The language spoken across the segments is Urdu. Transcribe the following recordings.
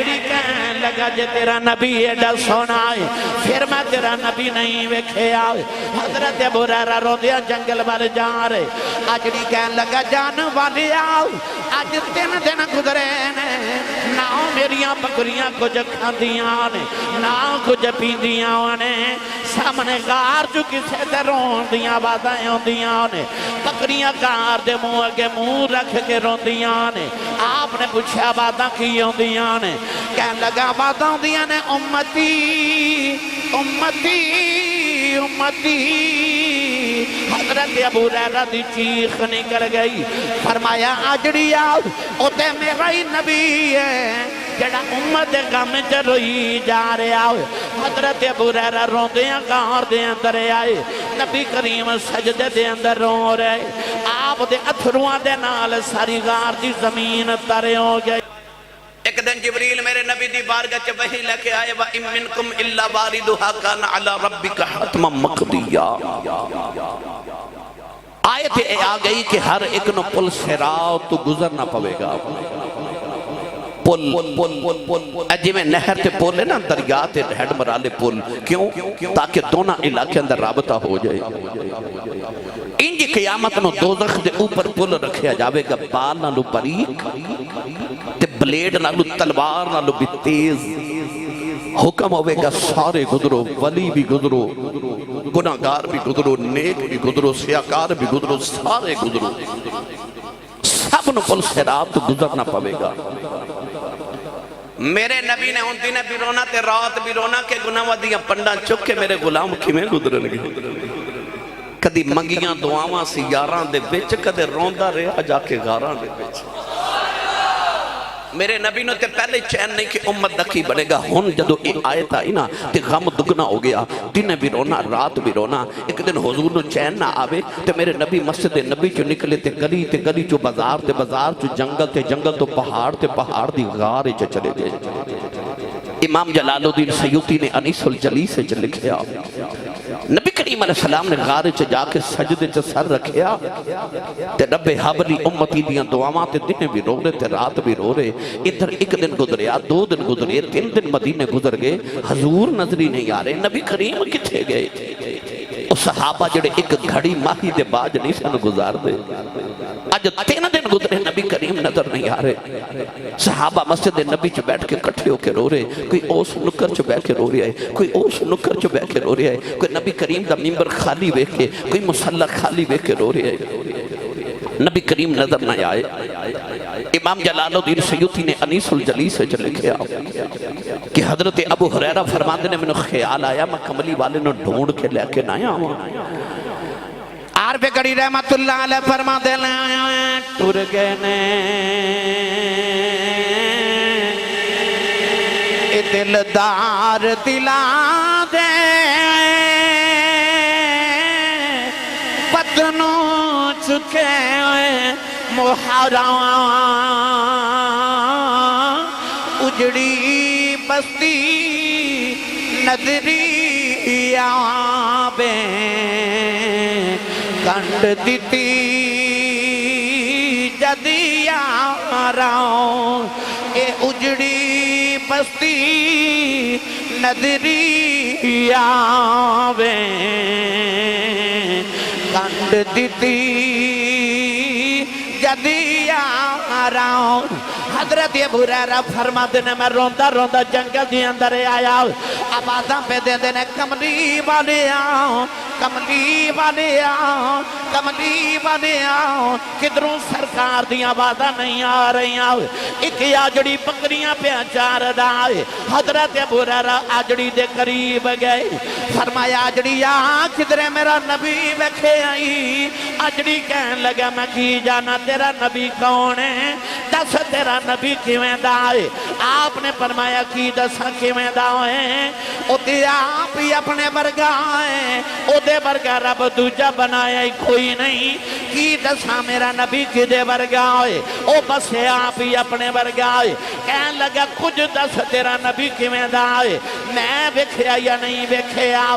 اجڑی کہنے لگا جے تیرا نبی ایڈا سونا ہے پھر میں تیرا نبی نہیں ویکھے آئے حضرت ابو ہریرہ روندیا جنگل والے جا رہے اجڑی کہنے لگا جان والی آؤ آج 3 دن گزرے نے نہ میریاں بکریاں کچھ کھاندیاں نے نہ کچھ پیندیاں نے سامنے گار جو کسے تے روندیاں باتیں ہوندیاں نے بکریاں گار دے منہ اگے منہ رکھ کے روندیاں نے آپ نے پوچھا باتاں کی ہوندیاں نے کہنے لگا باتاں ہوندیاں نے امتی امتی امتی حضرت ابو ہریرہ دی چیخ نکل گئی فرمایا آجڑی آؤ اوتے میرا ہی نبی ہے جڑا امت غم چ روئی جا رہا ہے حضرت ابو ہریرہ روندیاں غار دے اندر آئے نبی کریم سجدے دے اندر رو رہے آپ دے اتھرواں دے نال ساری غار دی زمین ترے ہو گئے ایک دن جبریل میرے نبی دی بارگاہ چ وحی لے کے آئے وَإِن مِّنْكُمْ إِلَّا وَارِدُهَا كَانَ عَلَى رَبِّكَ حَتْمًا مَقْضِيًّا آیت آ گئی کہ ہر ایک نو پل صراط تو گزرنا پوے گا پل جی میں نہر تے پل ہے نا دریا تے ہیڈ مرالے پل کیوں تاکہ دونوں علاقے اندر رابطہ ہو جائے انجی قیامت نو دوزخ دے اوپر پل رکھیا جاوے گا بال نالو باریک تے بلیڈ نالو تلوار نالو بھی تیز حکم ہوئے گا سارے گزرو ولی بھی گزرو گناہگار بھی گزرو نیک بھی گزرو سیاکار بھی گزرو سارے گزرو سب نو پل صراط گزرنا پوے گا میرے نبی نے ان دن بھی رونا تے رات بھی رونا کہ گناہ ودیاں پنڈا چک کے میرے غلام کی میں گزرن گئے کدی منگیاں دعاواں سی یاران دے بچ کدے روندہ رہا جا کے غاران دے بچ میرے نبی نے تے پہلے چین نہیں کہ امت دکی بڑھے گا ہن جدو یہ آیت آئی نا تے غم دگنا ہو گیا دن بھی رونا رات بھی رونا ایک دن حضور نے چین نہ آوے تے میرے نبی مسجد نبی چو نکلے تے گلی چو بازار تے بازار چو جنگل تو پہاڑ دی غار چو چلے گئے امام جلال الدین سیوطی نے انیس الجلیس سے لکھیا نبی کریم علیہ السلام نے غار چ جا کے سجدے چ سر رکھیا تے رب حبلی امتی دیاں دعاواں تے دن بھی رو رہے تے رات بھی رو رہے ادھر ایک دن گزریا 2 دن گزرے 3 دن مدینے گزر گئے حضور نظری نہیں آ رہے نبی کریم کتھے گئے او صحابہ جڑے ایک گھڑی ماہی دے باج نہیں سن گزار دے آج 3 دن گزرے نبی کریم نظر نہیں آ رہے صحابہ مسجد نبی چ بیٹھ کے کٹھے ہو کے رو رہے کوئی اوس نکر چ بیٹھ کے رو رہا ہے کوئی اوس نکر چ بیٹھ کے رو رہا ہے کوئی نبی کریم دا منبر خالی ویکھ کے کوئی مصلی خالی ویکھ کے رو رہا ہے نبی کریم نظر نہ آئے امام جلال الدین سیوطی نے انیس الجلیس سے لکھیا کہ حضرت ابو ہریرہ فرماندے نے میں خیال آیا میں کملی والے نے ڈھونڈ کے لے کے نہ آیا عارف گڑی رحمت اللہ علیہ فرماندے نے ٹر گئے نے اے دلدار دلا دے پتنوں چکے محرم اجڑی بستی نظری آبے کنڈ دیتی جدی آراؤں اے اجڑی بستی نظری آبے کنڈ دیتی جدی آراؤں حضرت ابو ہریرہ فرماتے نے میں روندہ جنگل دی اندر آیا آوازاں پہ دے دینے کملی والے آؤں کملی والے آؤں کملی والے آؤں کدھروں سرکار دی آوازاں نہیں آ رہی آؤں ایک آجڑی بکریاں پہ چار دائے حضرت ابو ہریرہ آجڑی دے قریب گئے فرمایا آجڑی آ کدھرے میرا نبی وکھے آئی آجڑی کہنے لگا میں کی جانا تیرا نبی کون ہے دس تیرا نبی کیویں دائے آپ نے فرمایا کی دسا کیویں دائے او تے آپ ہی اپنے برگائے او دے برگا رب دوجہ بنایا ہی کوئی نہیں کی دسا میرا نبی کی دے برگائے او بس آپ ہی اپنے برگائے کہنے لگا کچھ دس تیرا نبی کیویں دائے میں وکھیا یا نہیں وکھیا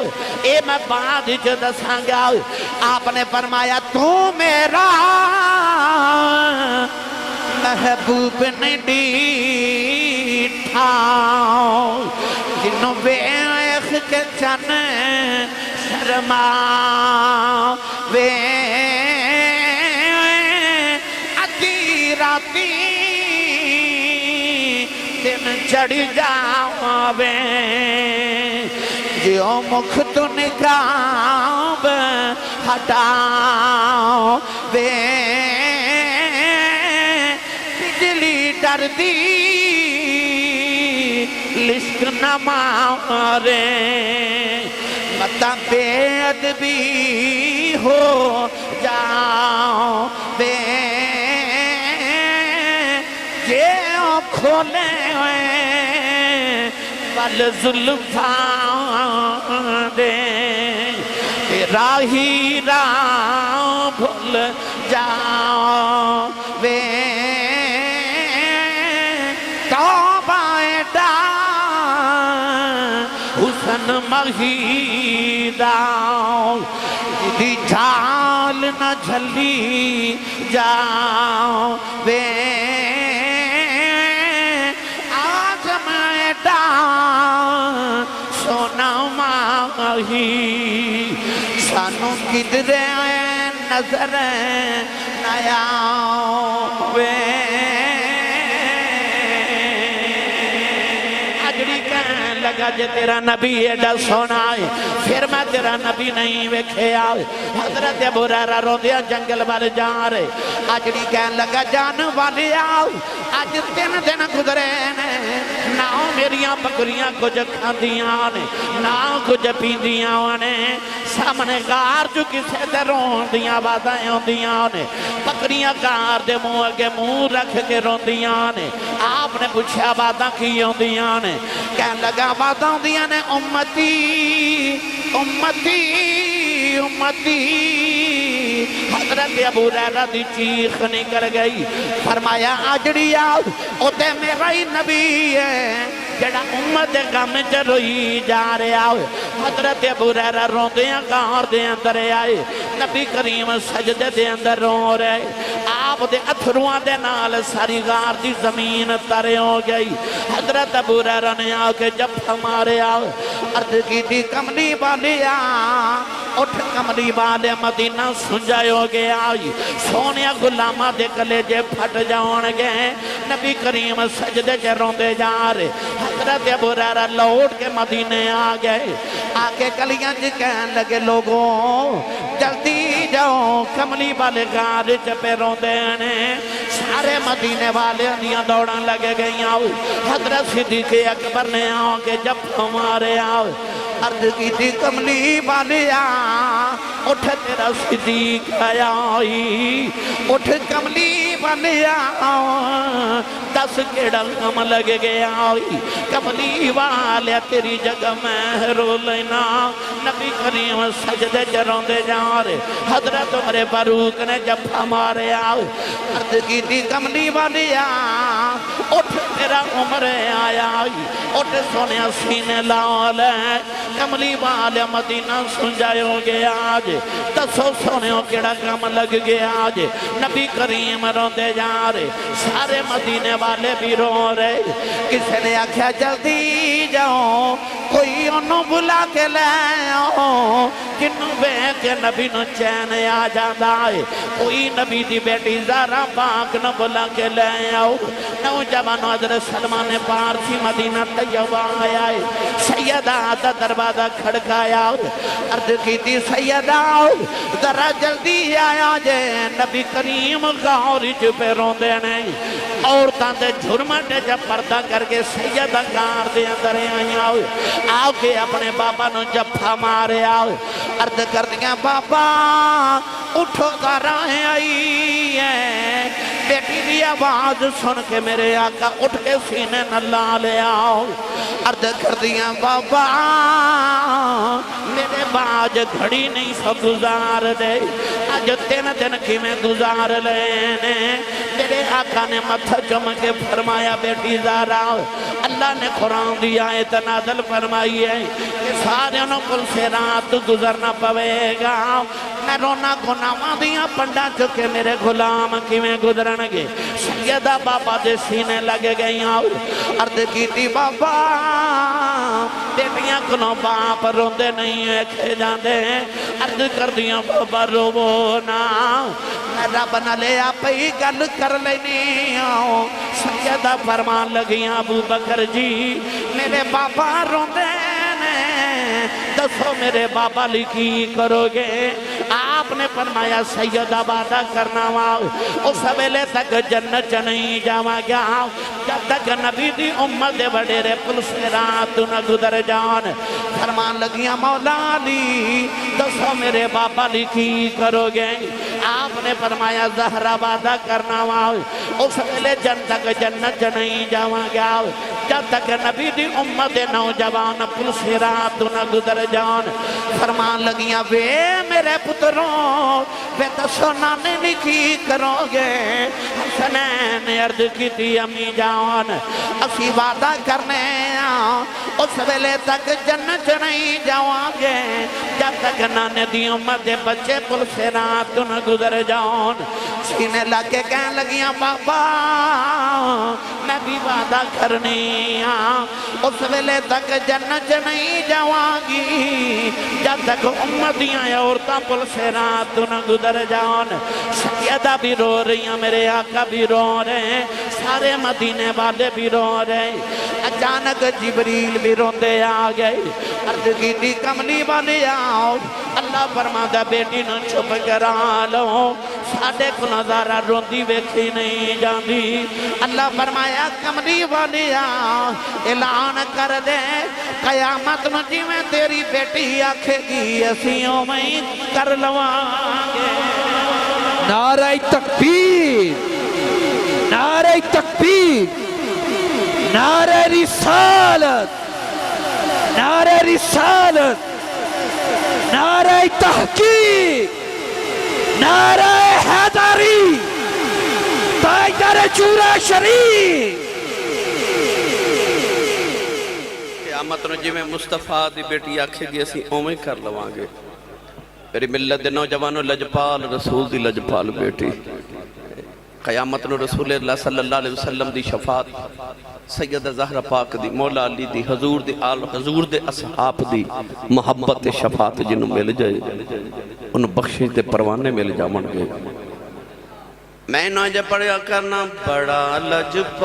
اے میں بعد جو دساں گا آپ نے فرمایا تو میرا محبوب نہیں ڈیٹھا ہاں جنوں ویکھ کے چن شرما وے ادھی راتی دن چڑھ جاوے جیو مکھ تو نقاب ہٹاؤ وے بجلی ڈر دی لشک نہ مارے متا بے ادبی ہو جاؤ بے جیو کھولے ہوئے بل زلفاں دے تیرا ہی راہ بھول جاؤ وے توبہ دا حسن مہیدہ دی جھال نہ جھلی جاؤ وے سونا ماہی سانو کدرے نظر نیا وے اجڑی کہنے لگا جے تیرا نبی ایڈا سونا ہے پھر میں تیرا نبی نہیں ویکھے آئے حضرت ابو ہریرہ رو دیا جنگل والے جا رہے اجڑی کہنے لگا جان والے آؤ آج 3 دن گزرے نے نہ میریاں بکریاں کچھ کھاندیاں نے نہ کچھ پیندیاں نے سامنے غار جو کسے دے رون دیاں باتیں ہوندیاں نے بکریاں غار دے منہ اگے منہ رکھ کے روندیاں نے آپ نے پوچھا باتاں کی ہوندیاں نے کہنے لگا باتاں ہوندیاں نے امتی امتی امتی حضرت ابو ہریرہ دی چیخ نکل گئی فرمایا آجڑی آؤ اوتے میرا ہی نبی ہے جڑا امت غم چ روئی جا رہا ہے حضرت ابو ہریرہ روندیاں غار دے اندر آئے نبی کریم سجدے دے اندر رو رہے آپ دے اتھروان دے نال ساری غار دی زمین ترے ہو گئی حضرت ابو ہریرہ نے آ کے جب ہمارے آؤ عرض کی تھی کملی والیا اٹھ کملی والے مدینہ سنجائے ہو گیا سونیا غلامہ دے کلے جے پھٹ جاؤن گئے نبی کریم سجدے کے روندے جا رہے حضرت ابو ہریرہ لوٹ کے مدینے آ گئے آکے کلیاں جی کہنے لگے لوگوں جلدی جاؤ کملی والے غار چپے روندے نے سارے مدینے والے اندیاں دوڑاں لگے گئی آؤ حضرت صدیق اکبر نے آؤ کہ جب ہمارے آؤ عرض کی تھی کملی والیا اٹھ تیرا صدیق آیا اٹھ کملی والیا دس کیڑا کم لگ گیا کملی والیا تیری جگہ میں رو لینا نبی کریم سجدے چروں دے جا رہے حضرت عمر فاروق نے جب ہمارے آؤ عرض کی تھی کملی والیا اٹھ تیرا عمر آیا اٹھ سونیا سینے لال کملی والے مدینہ سنجائے ہو گیا آج دسو سونے ہو کیڑا کام لگ گیا آج نبی کریم روندے جا رہے سارے مدینے والے بھی رو رہے کسی نے آکھیا جلدی جاؤ کوئی انہوں بلا کے لے آؤ کنوں بے کے نبی نو چین آ جاندہ ہے کوئی نبی دی بیٹی زارہ پاک نو بلا کے لے آؤ نوجوان حضرت سلمان پارسی مدینہ طیبہ آیا ہے سیدہ دا دروازہ کھڑکایا عرض کی تھی سیدہ ذرا جلدی آیا جے نبی کریم غار پہ روندے نہیں عورتاں دے جھرمٹے جب پردہ کر کے سیدہ غار دے اندر آئی آؤ کے اپنے بابا نو جفا مارے آؤ عرض کر دیا بابا اٹھو ذرا آئی ہے بیٹی دی آواز سن کے میرے آقا اٹھ کے سینے نہ لا لے آؤ عرض کر دیا بابا میرے باج گھڑی نہیں سو گزار دے آج 3 دن کی میں گزار لینے میرے آقا نے متھا چم کے فرمایا بیٹی زارا اللہ نے قرآن دیا ہے تنازل فرمائی ہے کہ سارے انہوں کل سے رات گزرنا پوے گا میں رونا گناواں دیاں پنڈا چکے میرے غلام کیویں گزرن گے سیدہ بابا دے سینے لگ گئیاں عرض کیتی بابا بیٹیاں کنوں باپ روندے نہیں ایکھے جاندے عرض کر دیاں بابا روو نا میں رب نہ لیا پئی گل کر لینی آؤ سیدہ فرمان لگیاں ابو بکر جی میرے بابا روندے دسو میرے بابا لکھی کرو گے آپ نے فرمایا سیدہ وعدہ کرنا اس ویلے تک جنت نہیں جاوا گیا جب تک نبی دی امت دے وڈیرے پل سے رات نہ گزر جان فرمان لگیاں مولا علی دسو میرے بابا لکھی کرو گے آپ نے فرمایا زہرہ وعدہ کرنا اس ویلے جن تک جنت نہیں جاوا گیا جب تک نبی دی امت دے نوجوان پل سے رات نہ گزر جان فرمان لگیاں وے میرے پتروں وے دسو نانے لکھی کرو گے حسنین عرض کی تھی امی جان اسی وعدہ کرنے اس ویلے تک جنت نہیں جاؤں گے جب تک نانے دی امت دے بچے پل سے رات نہ گزر جان سینے لگے کہنے لگیاں بابا میں بھی وعدہ کرنی اس ویلے تک جنت نہیں جاؤں گی جب تک امتیاں عورتاں پل سے رات نہ گزر جان سیدہ بھی رو رہی ہیں میرے آقا بھی رو رہے ہیں سارے مدینے والے بھی رو رہے ہیں اچانک جبریل بھی روندے آ گئے عرض کی تھی کملی والے آؤ اللہ فرماتا بیٹی نہ چھپ کرا لو ساڑھے کو نظارہ روندی ویکھی نہیں جاندی اللہ فرمایا کملی والی اعلان کر دے قیامت مجھے میں تیری بیٹی آکھے گی اسیوں میں کر لوانگے نعرہ تکبیر نعرہ تکبیر نعرہ رسالت نعرہ رسالت نعرہ تحقیق نعرہ حیدری تاجدار چورا شریف قیامت نو جی میں مصطفیٰ دی بیٹی آکھے گی اسی اومیں کر لوانگے میری ملت دے نوجوانوں لجپال رسول دی لجپال بیٹی قیامت نو رسول اللہ صلی اللہ علیہ وسلم دی شفاعت سیدہ زہرہ پاک دی مولا علی دی حضور دی آل حضور دے اصحاب دی محبت شفاعت جنہوں مل جائے انہوں بخشش دے پروانے مل جامن گے میں نوجہ پڑھیا کرنا بڑا لجپال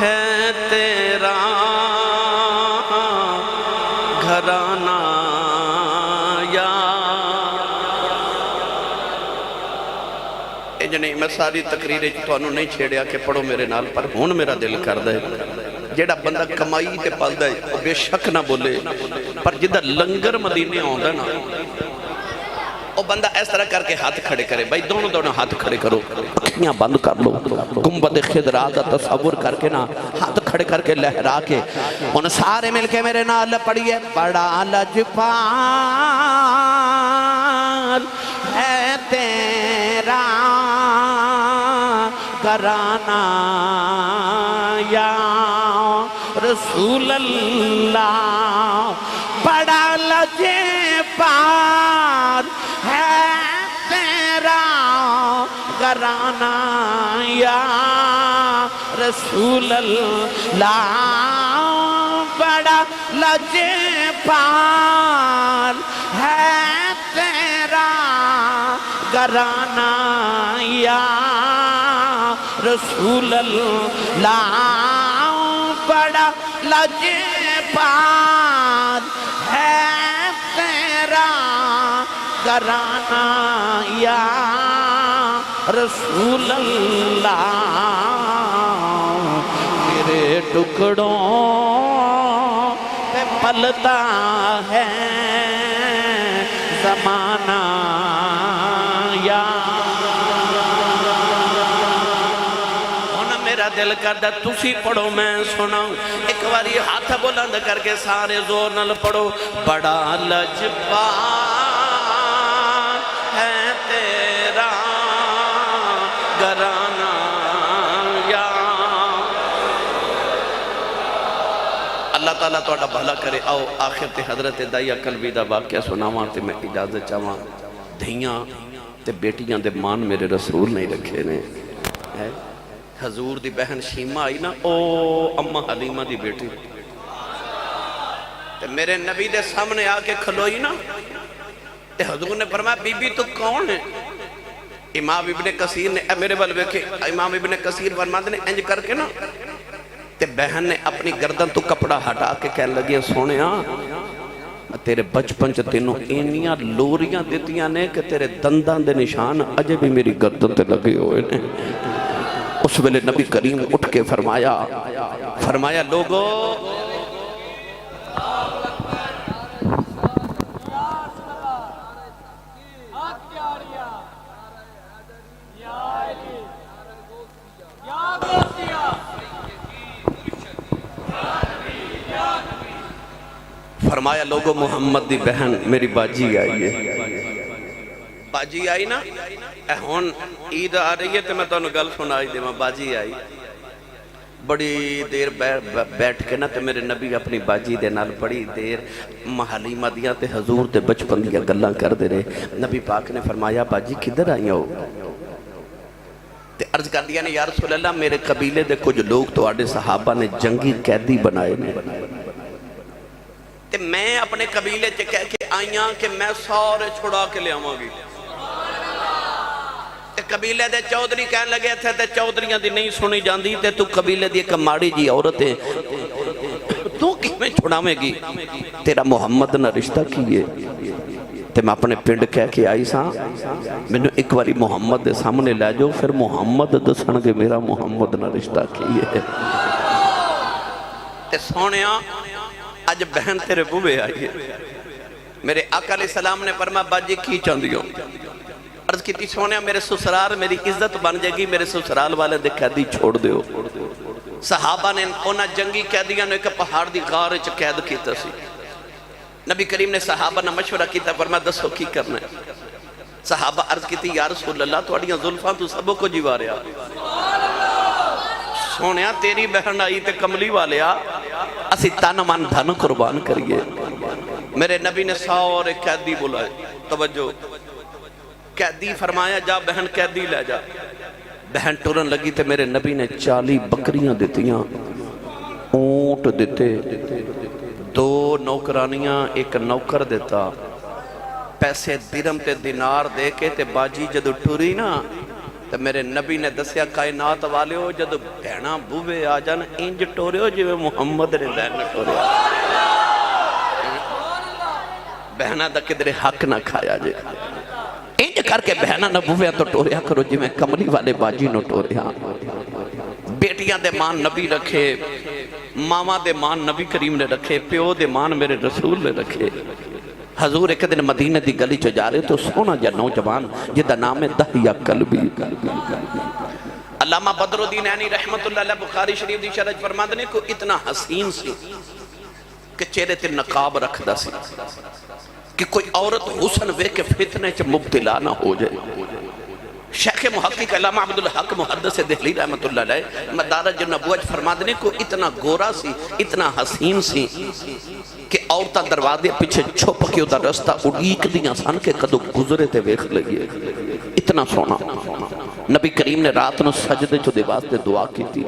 ہے تیرا گھرانہ یا جنہیں میں ساری تقریریں تو انہوں نہیں چھیڑیا کہ پڑھو میرے نال پر ہون میرا دل کر دے جیڑا بندہ کمائی تے پل دے وہ بے شک نہ بولے پر جدہ لنگر مدینے آندا نا وہ بندہ اس طرح کر کے ہاتھ کھڑے کرے بھائی دونوں ہاتھ کھڑے کرو اکھیاں بند کر لو گنبد خضرا کا تصور کر کے نا ہاتھ کھڑے کر کے لہرا کے ان سارے مل کے میرے نال پڑھیے بڑا لجپال ہے تیرا گھرانہ یا رسول اللہ بڑا لجپال ہے تیرا گھرانہ یا رسول اللہ بڑا لجپال ہے تیرا گھرانہ یا رسول اللہ بڑا لجپال ہے تیرا گھرانہ یا رسول اللہ میرے ٹکڑوں پہ پلتا ہے زمانہ یا میرا دل کردہ تسی پڑھو میں سناؤں ایک باری ہاتھ بلند کر کے سارے زور نل پڑھو بڑا لجپال ہے تیرا گھرانہ یا اللہ تعالیٰ توڑا بھلا کرے. آؤ آخر تے حضرت دائیہ قلبی دا واقعہ سناواں تے میں اجازت چاہواں. دھیاں تے بیٹیاں دے مان میرے رسول نہیں رکھے نے. حضور دی بہن شیمہ آئی نا، او اماں حلیمہ دی بیٹی، تے میرے نبی دے سامنے آ کے کھلوئی نا، تے حضور نے فرمایا بی بی تو کون ہے؟ امام ابن کثیر نے میرے بلوے کے امام ابن کثیر فرماتے نے انج کر کے نا، تے بہن نے اپنی گردن تو کپڑا ہٹا کے کہنے لگی سونے تیرے بچپن چ تینوں اینیاں لوریاں دیتیاں نے کہ تیرے دندان دے نشان اجے بھی میری گردن تے لگے ہوئے نے. اس ویلے نبی کریم اٹھ کے فرمایا لوگو فرمایا لوگو محمد دی بہن میری باجی آئی ہے. باجی آئی نا، ہون عید آ رہی ہے تو میں تو انہوں گل سنائی دے. باجی آئی بڑی دیر بیٹھ کے نا، تو میرے نبی اپنی باجی دے نال بڑی دیر حلیمہ دیاں تے حضور تے بچپن دیاں گلاں کر دے رہے. نبی پاک نے فرمایا باجی کدھر آئی ہو؟ تے عرض کر دیا نے یا رسول اللہ میرے قبیلے دے کچھ لوگ تو آڑے صحابہ نے جنگی قیدی بنائے نے، تے میں اپنے قبیلے چے کہہ کے آئیاں کہ میں سارے چھڑا کے لے آواں گی. تے قبیلے دے چودری کہنے لگے تھے تے چودریاں دی نہیں سنی جاندی تے تو قبیلے دی ایک ماڑی جی عورتیں تو کیوں چھڑاویں گی؟ تیرا محمد نہ رشتہ کیے. تے میں اپنے پنڈ کہہ کے آئی ساں میں نے ایک باری محمد دے سامنے لے جو پھر محمد دسن کے میرا محمد نہ رشتہ کیے. تے سونیاں آج بہن تیرے بوے آئی ہے. میرے آقا علیہ السلام نے فرمایا باجی کی چاندی ہو؟ عرض کی تھی سونیا میرے سسرال میری عزت بن جائے گی، میرے سسرال والے دے قیدی چھوڑ دیو. صحابہ نے انہاں جنگی قیدیاں نے ایک پہاڑ دی غار وچ قید کیتا سی. نبی کریم نے صحابہ نے مشورہ کیتا فرمایا دسو کی کرنا ہے؟ صحابہ عرض کی تھی یا رسول اللہ تواڈیاں زلفاں تو سبوں کو جیوا رہا. سونیا تیری بہن آئی تے کملی والیا اسی تن من دھن قربان کریے. میرے نبی نے سارے قیدی بلائے. توجہ قیدی فرمایا جا بہن قیدی لے جا. بہن ٹورن لگی تے میرے نبی نے 40 بکریاں دیتیاں، اونٹ دیتے، 2 نوکرانیاں، ایک نوکر دیتا، پیسے درم تے دینار دے کے تے باجی جدو ٹوری نا تو میرے نبی نے دسیا کائنات والے ہو جدو بہنا بوے آ جان انج ٹورے ہو جو محمد نے بہن ٹورے. بہنا دا کدھر حق نہ کھایا جے. انج کر کے بہنا نہ بوے تو ٹوریا کرو جو میں کملی والے باجی نو ٹوریا. بیٹیاں دے مان نبی رکھے، ماما دے مان نبی کریم نے رکھے، پیو دے مان میرے رسول نے رکھے. حضور ایک دن مدینہ دی گلی چ جا رہے تو سونا جا نوجوان جدا نام ہے دہیہ قلبی. علامہ بدر الدین عینی رحمت اللہ علیہ بخاری شریف دی شرح فرماتے ہیں کو اتنا حسین سی کہ چہرے تے نقاب رکھ دا سی کہ کوئی عورت حسن وے کے فتنے چ مبتلا نہ ہو جائے. شیخ محقق علامہ عبدالحق محدث دہلی رحمت اللہ علیہ مدارج النبوت فرماتے ہیں کو اتنا گورا سی اتنا حسین سی کہ عورتاں دروازے پیچھے چھپ کے ادھر رستہ اڑیک دیاں سن کے کدو گزرے تے ویکھ لگیے. اتنا سونا. نبی کریم نے رات نو سجدے چو دے واسطے دعا کی تھی.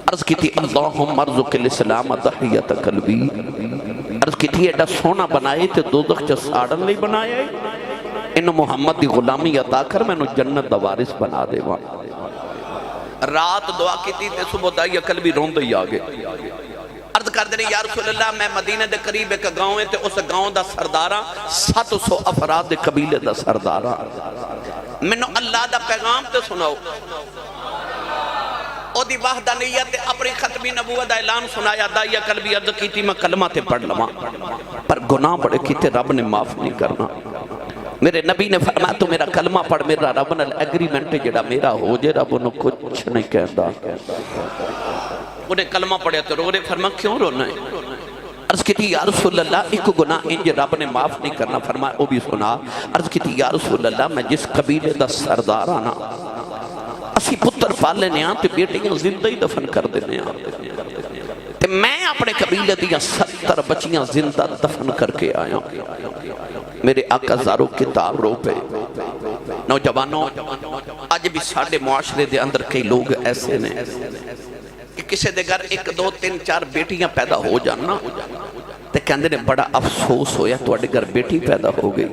عرض کی تھی اللہم ارزق الاسلام تحیت قلبی. عرض کی تھی ایڈا سونا بنائے تے دوزخ چا ساڑن لئی بنائے انہو محمد دی غلامی عطا کر میں انہو جنت دا وارث بنا دے وہاں. رات دعا کی تھی تے صبح دائیہ قلبی روندے ہی آگے. عرض کر دے یا رسول اللہ میں مدینہ دے قریب ایک گاؤں ہے تے اس گاؤں دا سردارہ 700 افراد دے قبیلے دا سردارہ. منو اللہ دا پیغام تے سناؤ. او دی وحدانیت اپنی ختمی نبوت دا اعلان سنایا. دائیہ قلبی عرض کی تھی میں کلمہ تے پڑھ لما پر گناہ بڑے کی تے رب نے معاف نہیں کرنا. میرے نبی نے فرمایا تو میرا کلمہ پڑھ میرا رب نے ایگریمنٹ جڑا میرا ہو جے رب انہوں کچھ نہیں کہتا. انہیں کلمہ پڑھیا تو رو رہے. فرمایا کیوں رونا ہے؟ عرض کی تھی یا رسول اللہ ایک گناہ انج رب نے معاف نہیں کرنا. فرمایا وہ بھی سنا. عرض کی تھی یا رسول اللہ میں جس قبیلے دا سردار آنا اسی پتر پالنے آن تے بیٹیاں زندہ ہی دفن کر دینے آن تے میں اپنے قبیلے دیا 70 بچیاں زندہ دفن کر کے آیا. میرے آقا زارو کتاب رو پہ. نوجوانوں آج بھی ساڑھے معاشرے دے اندر کئی لوگ ایسے نے کہ کسے دے گھر 1 2 3 4 بیٹیاں پیدا ہو جانا تے کہندے نے بڑا افسوس ہویا تواڈے گھر بیٹی پیدا ہو گئی.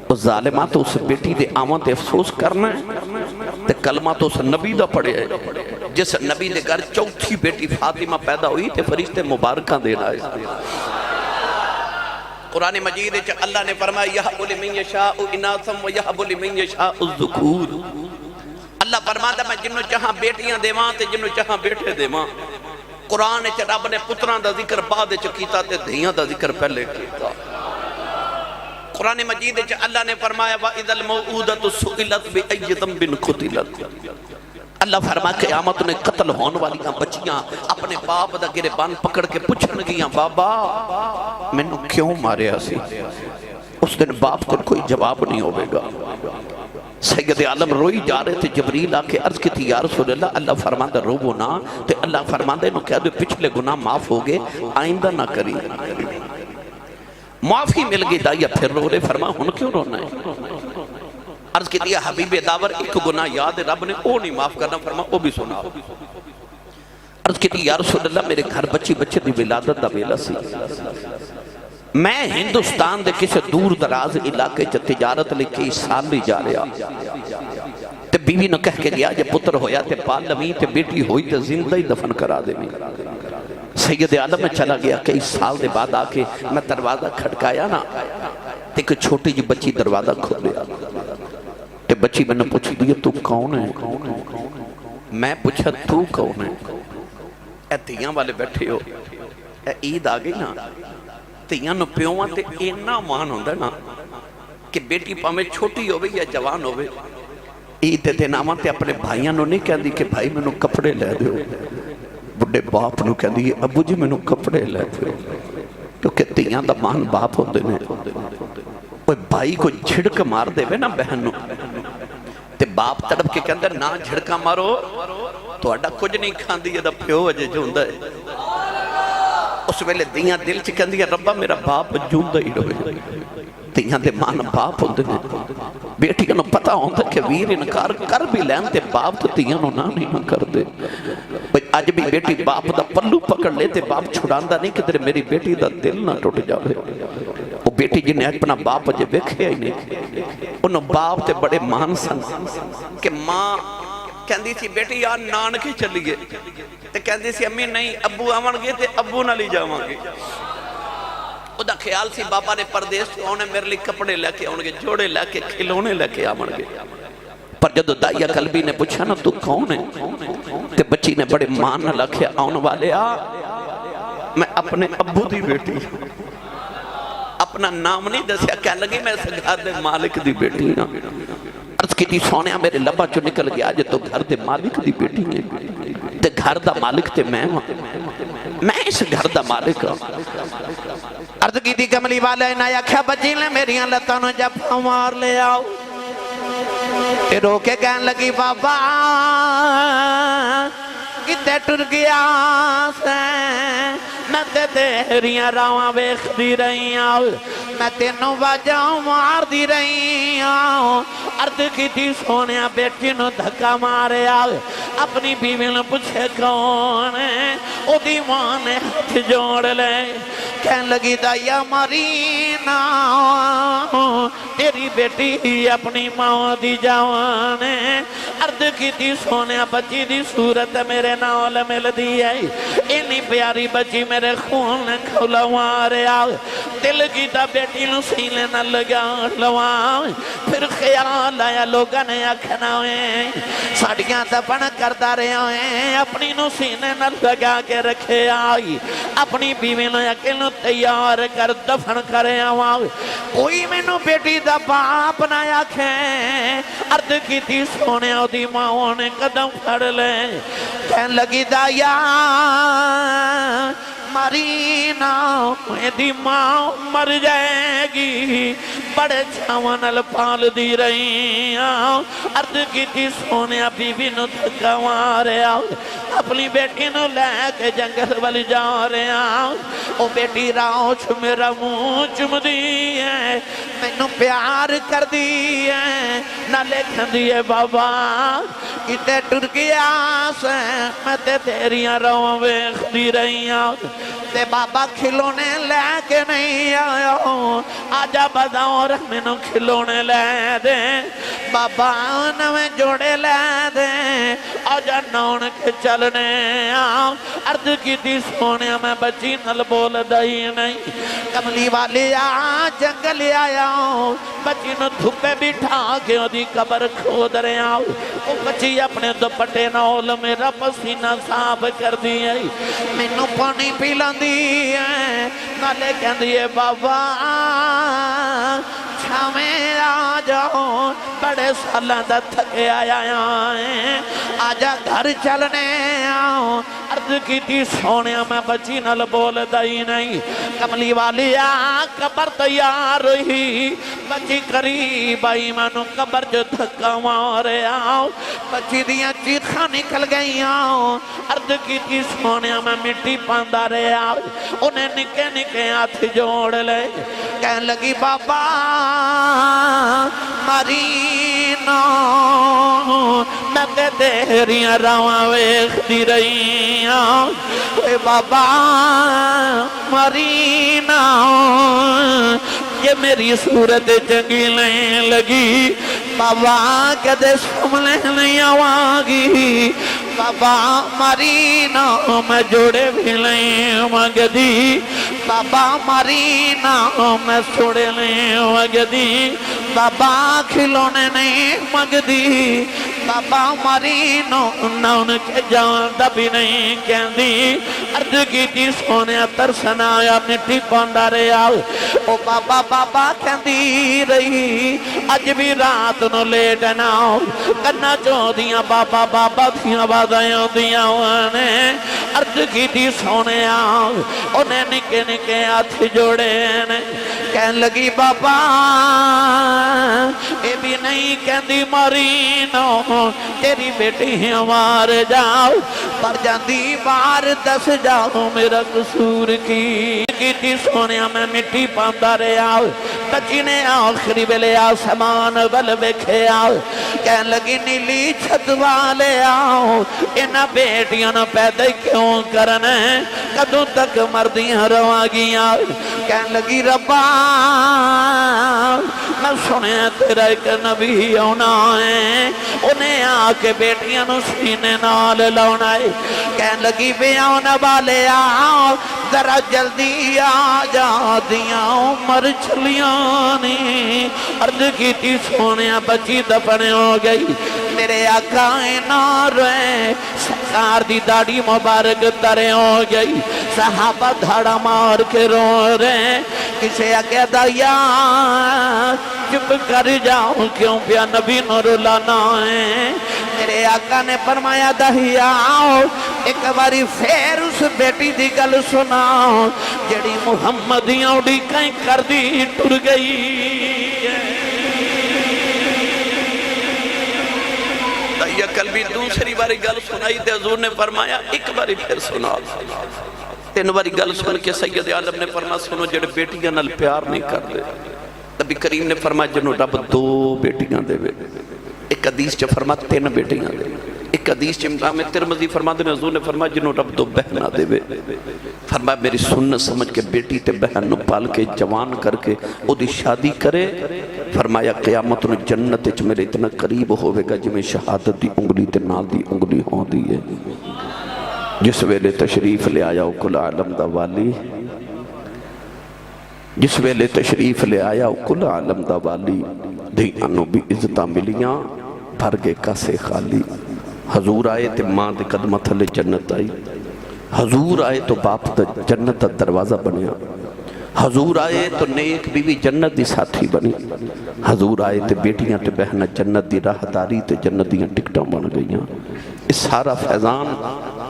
وہ ظالمہ تو اس بیٹی دے آواں تے افسوس کرنا ہے تے کلمہ تو اس نبی دا پڑھے ہے جس نبی دے گھر چوتھی بیٹی فاطمہ پیدا ہوئی تے فرشتے مبارکہ دینا ہے. قرآن مجید اللہ نے فرمایا یَحْبُ لِمَنْ يَشَاءُ إِنَاثًا وَيَحْبُ لِمَنْ يَشَاءُ الذُّكُورُ. اللہ فرماتا میں جنہوں چاہاں بیٹیاں دیواں تے جنہوں چاہاں بیٹے دیواں. قرآن رب نے پتران دا ذکر بعد کیتا تے دھیاں دا ذکر پہلے کیتا. قرآن مجید اللہ نے فرمایا وَإِذَا الْمَوْعُودَةُ سُئِلَتْ بِأَيِّ ذَنبٍ قُتِلَتْ. اللہ فرما قیامت نے قتل ہون والی بچیاں اپنے باپ دا گریبان پکڑ کے پوچھن گیاں بابا میں نے کیوں ماریا سی. اس دن باپ کو کوئی جواب نہیں ہوئے گا. سید عالم روئی جا رہے تھے جبریل آکے عرض کی تھی یا رسول اللہ. اللہ فرماندہ روو نا تے اللہ فرماندہ انہوں کہہ دو پچھلے گناہ معاف ہو گئے آئندہ نہ کری. معافی مل گئی دائیا پھر رو رہے. فرما ہن کیوں رونا ہے. عرض کی دیا حبیب داور ایک گناہ یاد رب نے او نہیں معاف کرنا. فرما او بھی سنا. عرض کی دیا یا رسول اللہ میرے گھر بچے دی ولادت دا ویلا سی. میں ہندوستان دے کسے دور دراز علاقے چا تجارت لے کئی سال نہیں جا رہا تے بیوی نے کہہ کے گیا جب پتر ہویا تے پال لمی تے بیٹی ہوئی تے زندہ ہی دفن کرا دے میں. سید عالم میں چلا گیا کئی سال دے بعد آکے میں دروازہ کھٹکایا نا تے ایک چھوٹی جی بچی دروازہ کھولیا تے بچی میں نے پوچھی دیا تو کون ہے. میں پوچھا تو کون ہے. اے تیاں والے بیٹھے ہو اے عید آگئی نا تیاں نو پیوہاں تے اینا مان ہوندہ نا کہ بیٹی پامیں چھوٹی ہوئے یا جوان ہوئے عید دے ناماں تے اپنے بھائیاں نو نہیں کہہ دی کہ بھائی میں نو کپڑے لے دے ہو. بڑے باپ نو کہہ دی ابو جی میں نو کپڑے لے دے ہو کیونکہ تیاں دا مان باپ ہوندے نے. وہ بھائی کو جھڑک مار دے وے نا بہن نو تے باپ تڑپ کے کہندے نا جھڑکا مارو تو اڈا کچھ نہیں کھان دی دا پیو وجہ جو ہوندہ ہے. اس ویلے دیاں دل چکن دیا ربا میرا باپ جوندہ ہی روئے. دیاں دے مان باپ ہوندے نے. بیٹی کنو پتا ہوندہ کہ ویر انکار کر بھی لین تے باپ تو دیاں نو نہ کر دے. آج بھی بیٹی باپ دا پلو پکڑ لے تے باپ چھڑاندہ نہیں کہ تیرے میری بیٹی دا دل نہ ٹوٹ جاوے. وہ بیٹی جنہیں اپنا باپ جے ویکھے ہی نہیں انہوں باپ تے بڑے مان سن کہ ماں کہندی تھی بیٹی یار نانکے چلیے تے کہندی سی امی نہیں ابو آمن گے تے ابو نہ لی جاواں گے. اُدھا خیال سی بابا نے پردیس سے آنے میرے لئے کپڑے لے کے آنے گے جوڑے لے کے کھلونے لے کے آمن گے. پر جدو دائیا قلبی نے پوچھا نا تو کون ہے تے بچی نے بڑے مان نہ لکھے آن والے میں اپنے ابو دی بیٹی اپنا نام نہیں دسیا کہہ لگی میں اس گھر دے مالک دی بیٹی ہاں. عرض کی دی سونیا میرے لبا چو نکل گیا جے تو گھر دے مالک دی بیٹی ہیں تے گھر دا مالک تے میں ہوں میں اس گھر دا مالک ہوں. عرض کی دی کملی والے نایا کھا بچی لے میریاں لتانوں جب ہمار لے آؤ تے رو کے کہن لگی بابا کتے ٹر گیا سے میں تے تیریاں راواں ویکھ دی رہی ہوں میں تینوں واجاں مار دی رہی ہوں. عرض کی تھی سونیا بیٹی نو دھکا مارے اپنی بیوی نے پوچھے کون ہے. او دی ماں نے ہاتھ جوڑ لے کہن لگی دائیا مرینا تیری بیٹی اپنی ماں دی جوان ہے. عرض کی تھی سونیا بچی دی صورت میرے نال مل دی ہے اینی پیاری بچی میرے خون نے کھولا مارے دل کی تا بیٹی نو سینے نہ لگا لواں. پھر خیال آیا لوگاں نے آکھنا ہوئے ساڑیاں دفن کردہ رہے ہوئے اپنی نو سینے نہ لگا کے رکھے آئی اپنی بیوی نو یقین تیار کر دفن کرے آواں. کوئی میں نو بیٹی دا باپ نہ آکھے. عرض کی تھی سونے دی ماں نے قدم پھڑ لے کہن لگی دایا مرینا دی ماں مر جائے گی بڑے چھاواں نال پال دی رہی عرض کی تھی سونیا بی بی نو دھکا ماریا اپنی بیٹی نو لے کے جنگل والی جا رہا او بیٹی راؤچ میرا منہ چم دی ہے مینو پیار کر دی ہے نہ لکھن دیئے بابا کتے ٹر گیا سے میں تے تیریاں روح ویخ دی رہی تے بابا کھلونے لے کے نہیں آیا آجا بدور مینو کھلونے لے دے بابا نویں جوڑے لے دے آجا نون کے چلنے عرض کی تھی سونے میں بچی نل بول دائی نہیں کملی والی جنگل آیا بچی نو دھوپے بٹھا کے دی قبر کھود رہا وہ بچی اپنے دوپٹے نول میرا پسینہ صاف کر دی ہے مینو پانی پیلان دی ہے نالے کہن دیئے بابا چھامیں آ جاؤ بڑے سالہ دا تھکے آیا ہے آجا گھر چلنے آؤ عرض کی تھی سونیا میں بچی نل بول دائی نہیں کملی والی قبر تیار رہی بچی قریب آئی منو قبر جو دھکا مارے آؤ بچی دیا چیخا نکل گئی آؤ عرض کی تھی سونیا میں مٹی پاندہ رہے آؤ انہیں نکے نکے ہاتھ جوڑ لے کہنے لگی بابا مرینا میں تے تیریاں رواں ویخ دی رہی اے بابا مرینا یہ میری صورت چنگی لیں لگی بابا کدے سملے نہیں آواگی بابا مرینا میں جوڑے بھی لیں مانگ دی بابا مرینا میں سوڑے لیں مانگ دی بابا کھلونے نہیں مانگ دی بابا مرینا نہ ان کے جان دبی نہیں کہن دی عرض کی تھی سونے ترسن آیا مٹی پاندہ رہے آؤ او بابا بابا کہن دی رہی اج بھی رات نو لیٹ ناؤ کرنا چاہ دیا بابا بابا تھیاں بادائیوں دیا وانے عرض کی تھی سونے آؤ انہیں نکے نکے ہاتھ جوڑے کہن لگی بابا اے بھی نہیں کہن دی مارینو تیری بیٹی ہمار جاؤ پر جاندی بار دس جاؤ میرا قصور کی تھی سونیا میں مٹی پاندہ رہے آؤ بچی نے آخری بلے آسمان بل بکھے آؤ کہن لگی نیلی چھت والے آؤ انہا بیٹیاں نہ پیدا کیوں کرنے کدوں تک مردیاں رواگیاں کہن لگی ربا میں سنے تیرا ایک نبی ہونا ہے انہیں آکے بیٹیاں نو سینے نال لاؤنا ہے کہن لگی بے آنا والے آؤ ذرا جلدی آ جا دیا عمر چلیانی عرض کی تھی سونیا بچی دفنے ہو گئی میرے آقا نہ روئے سرکار دی داڑھی مبارک ترے ہو گئی صحابہ دھاڑا مار کے رو رہے کسے آگے دایا چپ کر جاؤں کیوں پیا نبی نور لانا ہے میرے آقا نے فرمایا دہیا ایک باری پھر اس بیٹی دی گل سناؤ جڑی محمدیاں اڑی کہیں کر دی ٹر گئی یہ کل بھی دوسری باری گل سنائی تے حضور نے فرمایا ایک باری پھر سنا تین باری گل سن کے سید عالم نے فرمایا سنو جڑے بیٹیاں نال پیار نہیں کر دے نبی کریم نے فرمایا جنہوں رب دو بیٹیاں دے وے ایک حدیث چا فرمایا تین بیٹیاں دے ایک حدیث چا امام ترمذی فرمایا دے حضور نے فرمایا جنہوں رب دو بہنہ دے وے فرمایا میری سنت سمجھ کے بیٹی تے بہن نو پال کے جوان کر کے او دی شادی کرے فرمایا قیامت نو جنت اچ میرے اتنا قریب ہوئے گا جی میں شہادت دی انگلی تے نال دی انگلی ہوں دی ہے جس ویلے تشریف لے آیا کل عالم دا والی جس ویلے تشریف لے آیا کل عالم دا والی دھیانوں بھی عزتہ ملیاں بھر گے کاسے خالی حضور آئے تے ماں دے قدمہ تھلے جنت آئی حضور آئے تو باپ دا جنت دا دروازہ بنیا حضور آئے تو نیک بیوی جنت دی ساتھی بنی حضور آئے تے بیٹیاں تے بہنہ جنت دی راہ داری تے جنت دیاں ٹکٹاں بن گئیاں اس سارا فیضان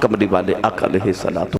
کمری والے آقا علیہ الصلوۃ